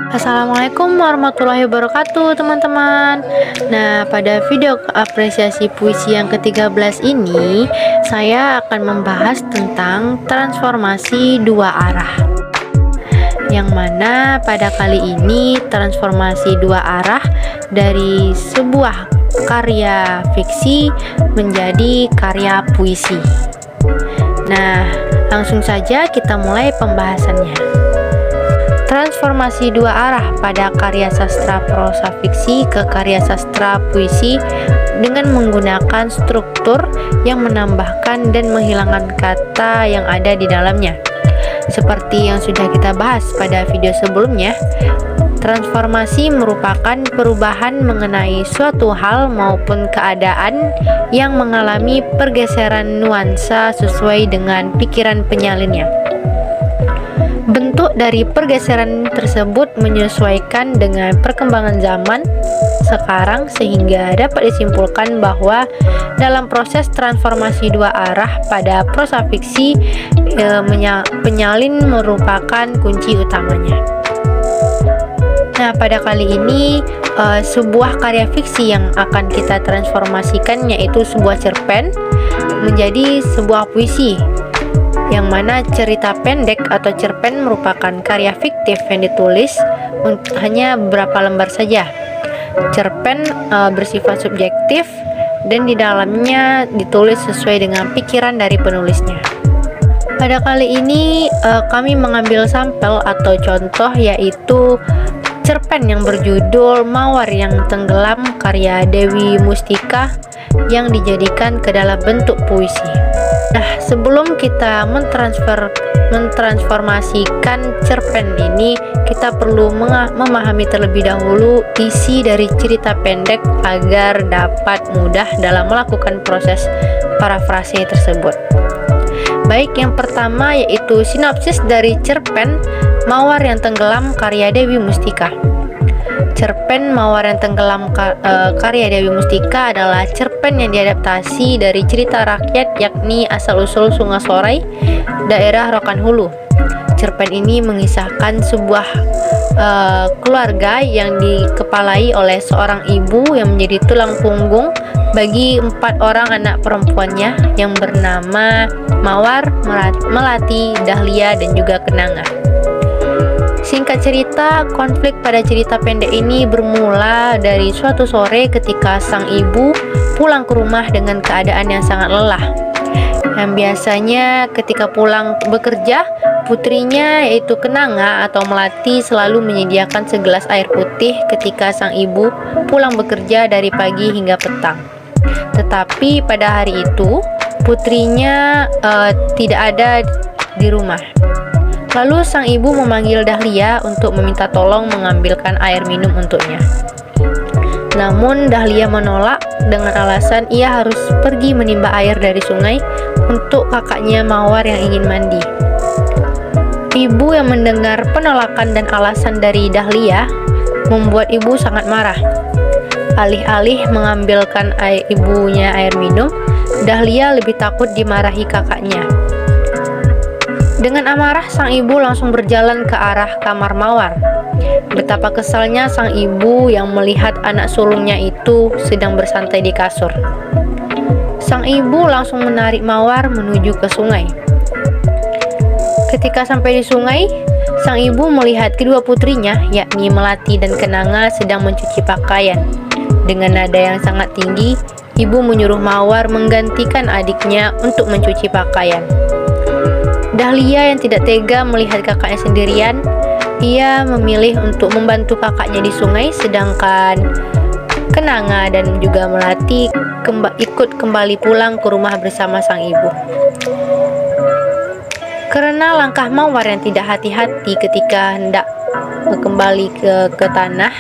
Assalamualaikum warahmatullahi wabarakatuh teman-teman. Nah, pada video apresiasi puisi yang ke-13 ini saya akan membahas tentang transformasi dua arah, yang mana pada kali ini transformasi dua arah dari sebuah karya fiksi menjadi karya puisi. Nah, langsung saja kita mulai pembahasannya. Transformasi dua arah pada karya sastra prosa fiksi ke karya sastra puisi dengan menggunakan struktur yang menambahkan dan menghilangkan kata yang ada di dalamnya. Seperti yang sudah kita bahas pada video sebelumnya, transformasi merupakan perubahan mengenai suatu hal maupun keadaan yang mengalami pergeseran nuansa sesuai dengan pikiran penyalinnya. Bentuk dari pergeseran tersebut menyesuaikan dengan perkembangan zaman sekarang, sehingga dapat disimpulkan bahwa dalam proses transformasi dua arah pada prosa fiksi, penyalin merupakan kunci utamanya. Nah, pada kali ini sebuah karya fiksi yang akan kita transformasikan yaitu sebuah cerpen menjadi sebuah puisi, yang mana cerita pendek atau cerpen merupakan karya fiktif yang ditulis hanya beberapa lembar saja. Cerpen bersifat subjektif dan di dalamnya ditulis sesuai dengan pikiran dari penulisnya. Pada kali ini kami mengambil sampel atau contoh, yaitu cerpen yang berjudul Mawar yang Tenggelam karya Dewi Mustika yang dijadikan ke dalam bentuk puisi. Nah, sebelum kita mentransformasikan cerpen ini, kita perlu memahami terlebih dahulu isi dari cerita pendek agar dapat mudah dalam melakukan proses parafrase tersebut. Baik, yang pertama yaitu sinopsis dari cerpen Mawar yang Tenggelam karya Dewi Mustika. Cerpen Mawar yang Tenggelam karya Dewi Mustika adalah cerpen yang diadaptasi dari cerita rakyat, yakni asal-usul Sungai Sorai, daerah Rokan Hulu. Cerpen ini mengisahkan sebuah keluarga yang dikepalai oleh seorang ibu yang menjadi tulang punggung bagi 4 orang anak perempuannya yang bernama Mawar, Melati, Dahlia, dan juga Kenanga. Singkat cerita, konflik pada cerita pendek ini bermula dari suatu sore ketika sang ibu pulang ke rumah dengan keadaan yang sangat lelah. Yang biasanya ketika pulang bekerja, putrinya yaitu Kenanga atau Melati selalu menyediakan segelas air putih ketika sang ibu pulang bekerja dari pagi hingga petang. Tetapi pada hari itu, putrinya tidak ada di rumah. Lalu sang ibu memanggil Dahlia untuk meminta tolong mengambilkan air minum untuknya. Namun Dahlia menolak dengan alasan ia harus pergi menimba air dari sungai untuk kakaknya Mawar yang ingin mandi. Ibu yang mendengar penolakan dan alasan dari Dahlia membuat ibu sangat marah. Alih-alih mengambilkan ibunya air minum, Dahlia lebih takut dimarahi kakaknya. Dengan amarah, sang ibu langsung berjalan ke arah kamar Mawar. Betapa kesalnya sang ibu yang melihat anak sulungnya itu sedang bersantai di kasur. Sang ibu langsung menarik Mawar menuju ke sungai. Ketika sampai di sungai, sang ibu melihat kedua putrinya, yakni Melati dan Kenanga, sedang mencuci pakaian. Dengan nada yang sangat tinggi, ibu menyuruh Mawar menggantikan adiknya untuk mencuci pakaian. Dahlia yang tidak tega melihat kakaknya sendirian, ia memilih untuk membantu kakaknya di sungai, sedangkan Kenanga dan juga Melati ikut kembali pulang ke rumah bersama sang ibu. Karena langkah Mawar yang tidak hati-hati ketika hendak kembali ke tanah,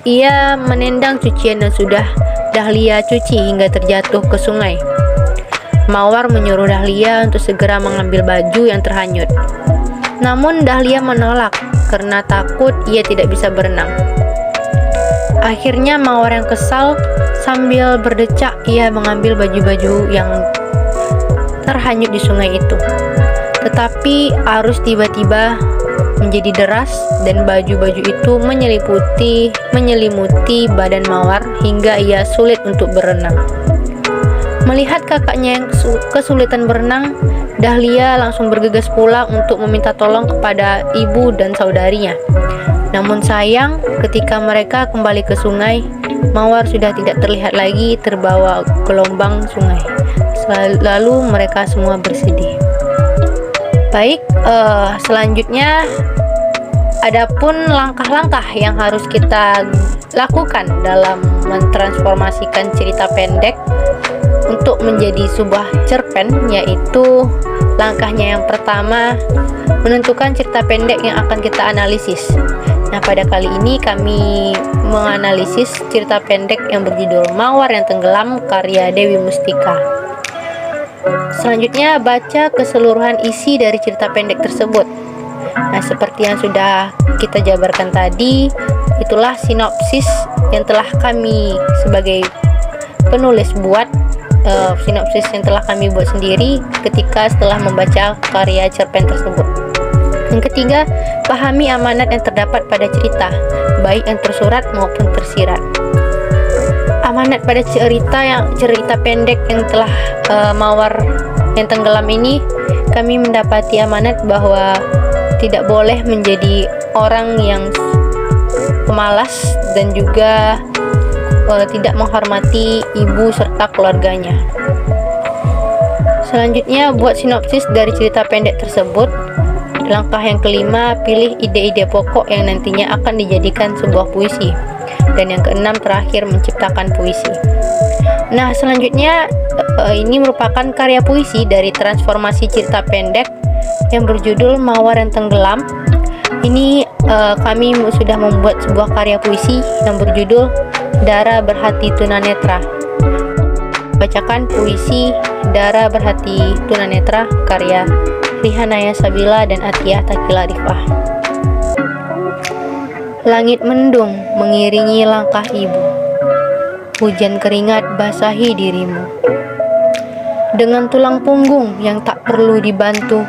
ia menendang cucian yang sudah Dahlia cuci hingga terjatuh ke sungai. Mawar menyuruh Dahlia untuk segera mengambil baju yang terhanyut. Namun Dahlia menolak karena takut ia tidak bisa berenang. Akhirnya Mawar yang kesal sambil berdecak ia mengambil baju-baju yang terhanyut di sungai itu. Tetapi arus tiba-tiba menjadi deras dan baju-baju itu menyelimuti badan Mawar hingga ia sulit untuk berenang. Melihat kakaknya yang kesulitan berenang, Dahlia langsung bergegas pulang untuk meminta tolong kepada ibu dan saudarinya. Namun sayang, ketika mereka kembali ke sungai, Mawar sudah tidak terlihat lagi terbawa gelombang sungai. Lalu mereka semua bersedih. Baik, selanjutnya adapun langkah-langkah yang harus kita lakukan dalam mentransformasikan cerita pendek untuk menjadi sebuah cerpen, yaitu langkahnya yang pertama, menentukan cerita pendek yang akan kita analisis. Nah, pada kali ini kami menganalisis cerita pendek yang berjudul Mawar yang Tenggelam karya Dewi Mustika. Selanjutnya, baca keseluruhan isi dari cerita pendek tersebut. Nah, seperti yang sudah kita jabarkan tadi, itulah sinopsis yang telah kami sebagai penulis buat, sinopsis yang telah kami buat sendiri ketika setelah membaca karya cerpen tersebut. Yang ketiga, pahami amanat yang terdapat pada cerita, baik yang tersurat maupun tersirat. Amanat pada cerita pendek yang telah Mawar yang Tenggelam ini, kami mendapati amanat bahwa tidak boleh menjadi orang yang pemalas dan juga tidak menghormati ibu serta keluarganya. Selanjutnya, buat sinopsis dari cerita pendek tersebut. Langkah yang kelima, pilih ide-ide pokok yang nantinya akan dijadikan sebuah puisi. Dan yang keenam, terakhir, menciptakan puisi. Nah, selanjutnya ini merupakan karya puisi dari transformasi cerita pendek yang berjudul Mawar yang Tenggelam. Ini kami sudah membuat sebuah karya puisi yang berjudul Dara Berhati Tunanetra. Bacakan puisi Dara Berhati Tunanetra karya Rihanaya Sabila dan Atiyah Takila Rifah. Langit mendung mengiringi langkah ibu, hujan keringat basahi dirimu. Dengan tulang punggung yang tak perlu dibantu,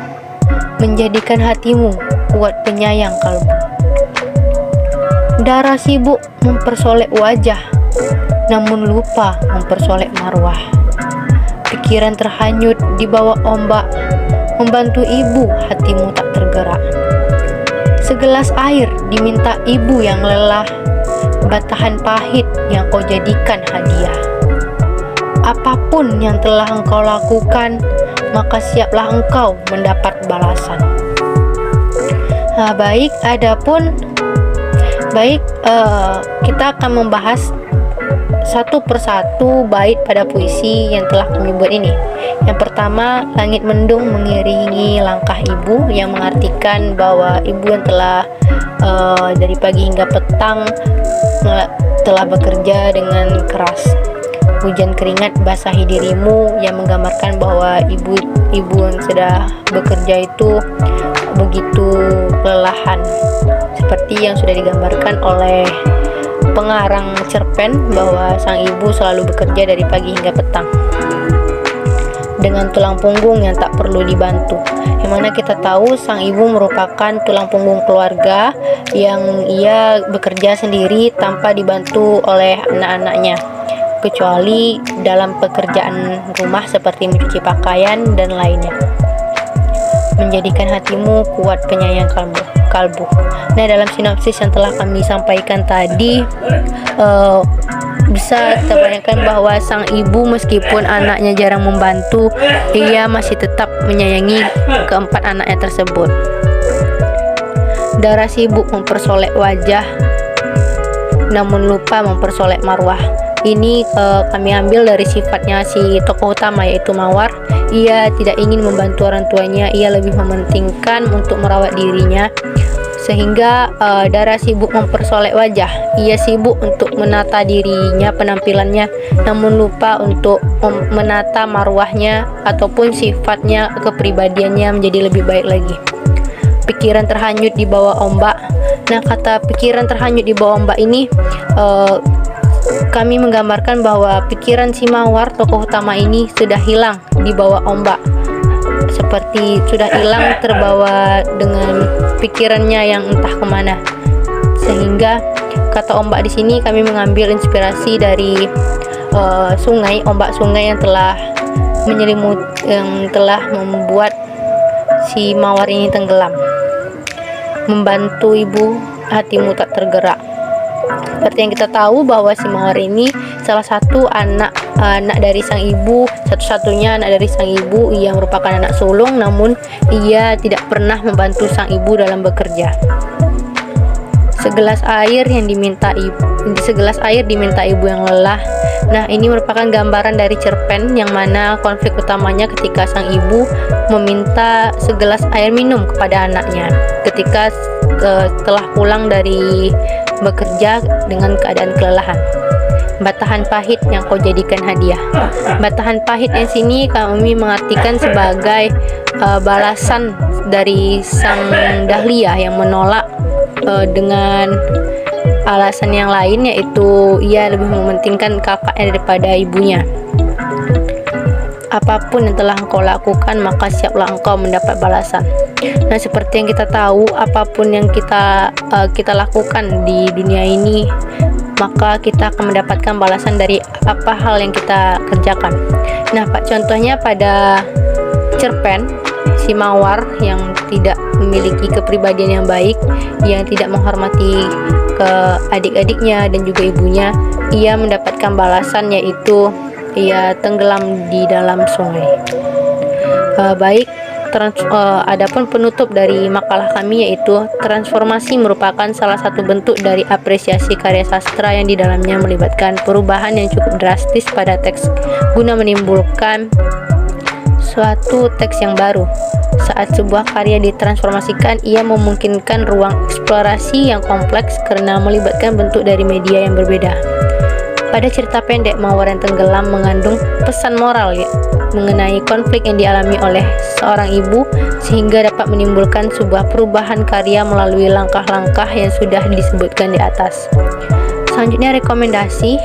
menjadikan hatimu kuat penyayang kalbu. Darah sibuk mempersolek wajah, namun lupa mempersolek marwah. Pikiran terhanyut di bawah ombak, membantu ibu hatimu tak tergerak. Segelas air diminta ibu yang lelah, batahan pahit yang kau jadikan hadiah. Apapun yang telah engkau lakukan, maka siaplah engkau mendapat balasan. Nah, kita akan membahas satu persatu bait pada puisi yang telah kami buat ini. Yang pertama, langit mendung mengiringi langkah ibu, yang mengartikan bahwa ibu yang telah dari pagi hingga petang telah bekerja dengan keras. Hujan keringat basahi dirimu, yang menggambarkan bahwa ibu yang sudah bekerja itu begitu kelelahan, seperti yang sudah digambarkan oleh pengarang cerpen bahwa sang ibu selalu bekerja dari pagi hingga petang dengan tulang punggung yang tak perlu dibantu, yang mana kita tahu sang ibu merupakan tulang punggung keluarga yang ia bekerja sendiri tanpa dibantu oleh anak-anaknya, kecuali dalam pekerjaan rumah seperti mencuci pakaian dan lainnya. Menjadikan hatimu kuat penyayang kalbu. Nah, dalam sinopsis yang telah kami sampaikan tadi, bisa kita bayangkan bahwa sang ibu meskipun anaknya jarang membantu, ia masih tetap menyayangi keempat anaknya tersebut. Darah sibuk mempersolek wajah, namun lupa mempersolek marwah. Ini kami ambil dari sifatnya si tokoh utama, yaitu Mawar. Ia tidak ingin membantu orang tuanya, ia lebih mementingkan untuk merawat dirinya, sehingga Dara sibuk mempersolek wajah. Ia sibuk untuk menata dirinya, penampilannya, namun lupa untuk menata marwahnya ataupun sifatnya, kepribadiannya menjadi lebih baik lagi. Pikiran terhanyut di bawah ombak. Nah, kata pikiran terhanyut di bawah ombak ini kami menggambarkan bahwa pikiran si Mawar, tokoh utama ini, sudah hilang di bawah ombak. seperti sudah hilang, terbawa dengan pikirannya yang entah kemana. Sehingga kata ombak di sini kami mengambil inspirasi dari ombak sungai yang telah yang telah membuat si mawar ini tenggelam. Membantu ibu, hatimu tak tergerak. Seperti yang kita tahu bahwa si mawar ini salah satu anak dari sang ibu, satu-satunya anak dari sang ibu. Ia merupakan anak sulung, namun ia tidak pernah membantu sang ibu dalam bekerja. Segelas air diminta ibu yang lelah. Nah, ini merupakan gambaran dari cerpen yang mana konflik utamanya ketika sang ibu meminta segelas air minum kepada anaknya ketika setelah pulang dari bekerja dengan keadaan kelelahan. Batahan pahit yang kau jadikan hadiah. Batahan pahit yang sini kami mengartikan sebagai balasan dari sang Dahlia yang menolak dengan alasan yang lain, yaitu ia lebih mementingkan kakaknya daripada ibunya. Apapun yang telah engkau lakukan, maka siaplah engkau mendapat balasan. Nah, seperti yang kita tahu, apapun yang kita lakukan di dunia ini, maka kita akan mendapatkan balasan dari apa hal yang kita kerjakan. Nah, Pak, contohnya pada cerpen si mawar yang tidak memiliki kepribadian yang baik, yang tidak menghormati ke adik-adiknya dan juga ibunya, ia mendapatkan balasan, yaitu ia tenggelam di dalam sungai. Adapun penutup dari makalah kami, yaitu transformasi merupakan salah satu bentuk dari apresiasi karya sastra yang di dalamnya melibatkan perubahan yang cukup drastis pada teks guna menimbulkan suatu teks yang baru. Saat sebuah karya ditransformasikan, ia memungkinkan ruang eksplorasi yang kompleks karena melibatkan bentuk dari media yang berbeda. Pada cerita pendek Mawar yang Tenggelam mengandung pesan moral mengenai konflik yang dialami oleh seorang ibu, sehingga dapat menimbulkan sebuah perubahan karya melalui langkah-langkah yang sudah disebutkan di atas. Selanjutnya, rekomendasi.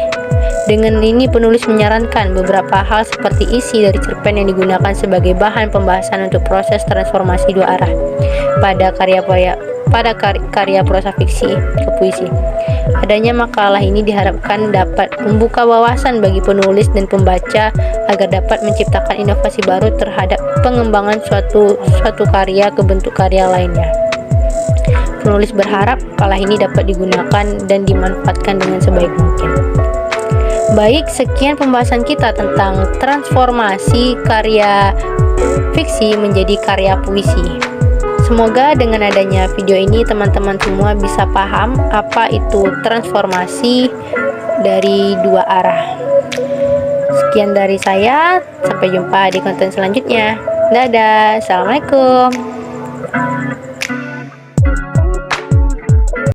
Dengan ini penulis menyarankan beberapa hal seperti isi dari cerpen yang digunakan sebagai bahan pembahasan untuk proses transformasi dua arah pada karya prosa fiksi ke puisi. Adanya makalah ini diharapkan dapat membuka wawasan bagi penulis dan pembaca agar dapat menciptakan inovasi baru terhadap pengembangan suatu karya ke bentuk karya lainnya. Penulis berharap makalah ini dapat digunakan dan dimanfaatkan dengan sebaik mungkin. Baik, sekian pembahasan kita tentang transformasi karya fiksi menjadi karya puisi. Semoga dengan adanya video ini teman-teman semua bisa paham apa itu transformasi dari dua arah. Sekian dari saya, sampai jumpa di konten selanjutnya. Dadah, assalamualaikum.